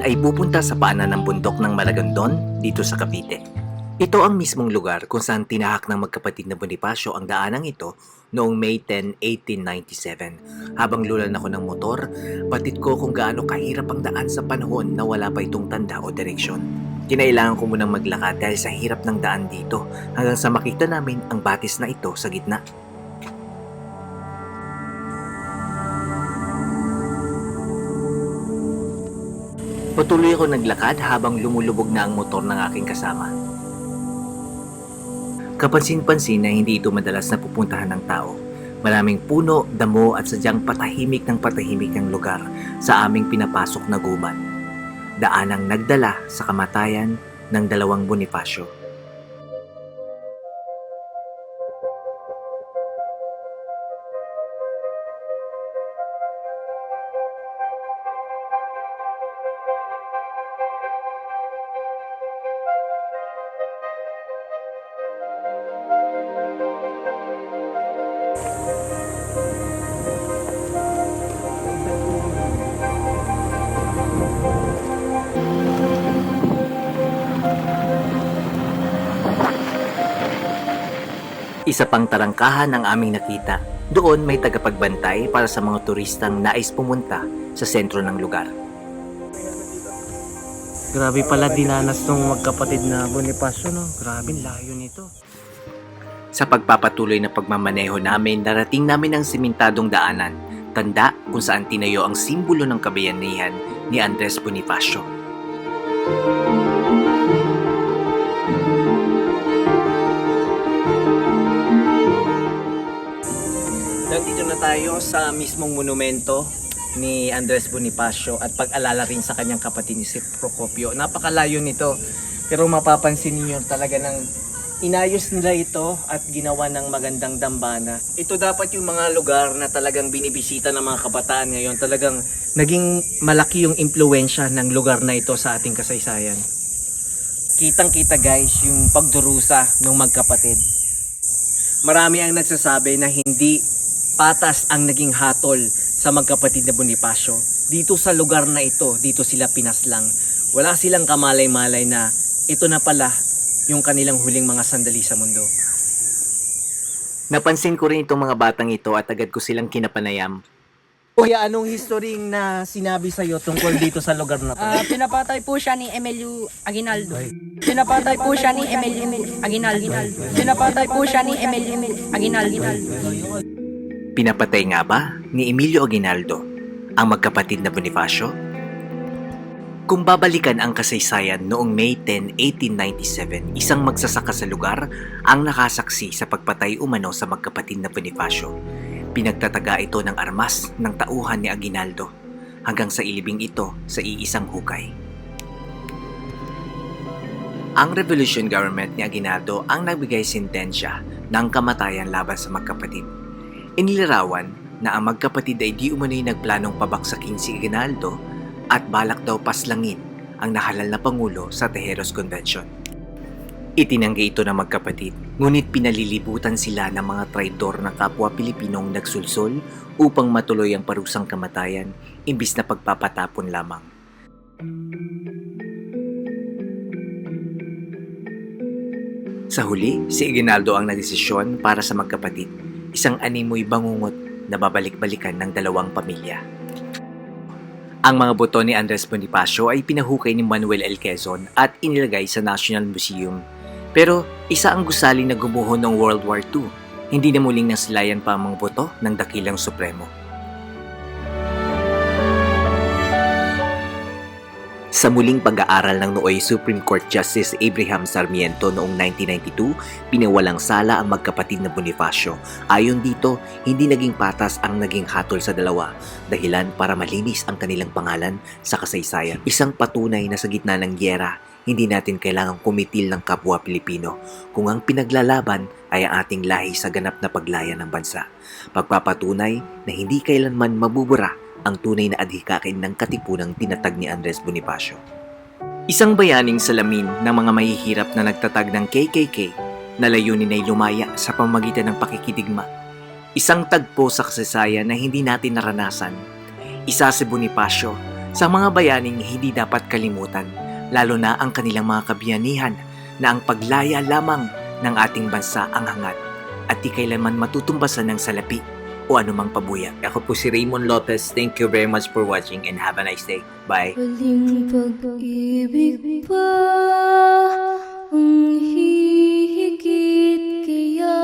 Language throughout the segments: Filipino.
ay pupunta sa paanan ng bundok ng Maragondon dito sa Cavite. Ito ang mismong lugar kung saan tinahak ng magkapatid na Bonifacio ang daanang ito noong May 10, 1897. Habang lulan ako ng motor, batid ko kung gaano kahirap ang daan sa panahon na wala pa itong tanda o direksyon. Kinailangan ko munang maglakad dahil sa hirap ng daan dito hanggang sa makita namin ang batis na ito sa gitna. Patuloy ako naglakad habang lumulubog na ang motor ng aking kasama. Kapansin-pansin na hindi ito madalas na pupuntahan ng tao. Maraming puno, damo at sadyang patahimik ng lugar sa aming pinapasok na gubat. Daanang nagdala sa kamatayan ng dalawang Bonifacio. Isa pang tarangkahan ang aming nakita. Doon may tagapagbantay para sa mga turistang nais pumunta sa sentro ng lugar. Grabe pala dinanas ng magkapatid na Bonifacio, no? Grabe, layo nito. Sa pagpapatuloy na pagmamaneho namin, narating namin ang simentadong daanan, tanda kung saan tinayo ang simbolo ng kabayanihan ni Andres Bonifacio. Nandito na tayo sa mismong monumento ni Andres Bonifacio at pag-alala rin sa kanyang kapatid ni si Procopio. Napakalayo nito, pero mapapansin niyo talaga ng inayos nila ito at ginawa ng magandang dambana. Ito dapat yung mga lugar na talagang binibisita ng mga kabataan ngayon. Talagang naging malaki yung impluensya ng lugar na ito sa ating kasaysayan. Kitang-kita guys yung pagdurusa ng magkapatid. Marami ang nagsasabi na hindi patas ang naging hatol sa magkapatid na Bonifacio. Dito sa lugar na ito, dito sila pinaslang. Wala silang kamalay-malay na ito na pala yung kanilang huling mga sandali sa mundo. Napansin ko rin itong mga batang ito at agad ko silang kinapanayam. Kuya, anong history na sinabi sa'yo tungkol dito sa lugar na to? Pinapatay po siya ni Emilio Aguinaldo. Pinapatay po siya ni Emilio Aguinaldo. Pinapatay po siya ni Emilio Aguinaldo. Pinapatay nga ba ni Emilio Aguinaldo ang magkapatid na Bonifacio? Kung babalikan ang kasaysayan noong May 10, 1897, isang magsasaka sa lugar ang nakasaksi sa pagpatay umano sa magkapatid na Bonifacio. Pinagtataga ito ng armas ng tauhan ni Aguinaldo hanggang sa ilibing ito sa iisang hukay. Ang revolution government ni Aguinaldo ang nagbigay sentensya ng kamatayan laban sa magkapatid. Inilarawan na ang magkapatid ay di umano'y nagplanong pabaksakin si Aguinaldo at balak daw paslangin ang nahalal na pangulo sa Tejeros Convention. Itinanggi ito ng magkapatid, ngunit pinalilibutan sila ng mga traidor ng kapwa Pilipinong nagsulsol upang matuloy ang parusang kamatayan imbis na pagpapatapon lamang. Sa huli, si Aguinaldo ang nagdesisyon para sa magkapatid, isang animoy bangungot na babalik-balikan ng dalawang pamilya. Ang mga buto ni Andres Bonifacio ay pinahukay ni Manuel L. Quezon at inilagay sa National Museum. Pero isa ang gusali na gumuho ng World War II. Hindi na muling nasilayan pa ang mga buto ng dakilang supremo. Sa muling pag-aaral ng nooy Supreme Court Justice Abraham Sarmiento noong 1992, pinawalang sala ang magkapatid na Bonifacio. Ayon dito, hindi naging patas ang naging hatol sa dalawa, dahilan para malinis ang kanilang pangalan sa kasaysayan. Isang patunay na sa gitna ng gyera, hindi natin kailangang kumitil ng kapwa Pilipino kung ang pinaglalaban ay ang ating lahi sa ganap na paglaya ng bansa. Pagpapatunay na hindi kailanman mabubura ang tunay na adhikain ng katipunang tinatag ni Andres Bonifacio. Isang bayaning salamin ng mga mahihirap na nagtatag ng KKK na layunin ay lumaya sa pamamagitan ng pakikidigma. Isang tagpo sa kasaysayan na hindi natin naranasan. Isa si Bonifacio Sa mga bayaning hindi dapat kalimutan, lalo na ang kanilang mga kabiyanihan, na ang paglaya lamang ng ating bansa ang hangad at di kailanman matutumbasan ng salapi o anumang pabuya. Ako po si Raymond Lopez. Thank you very much for watching and have a nice day. Bye! Huling pag-ibig pa ang hihigit kaya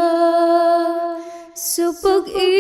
sa pag-ibig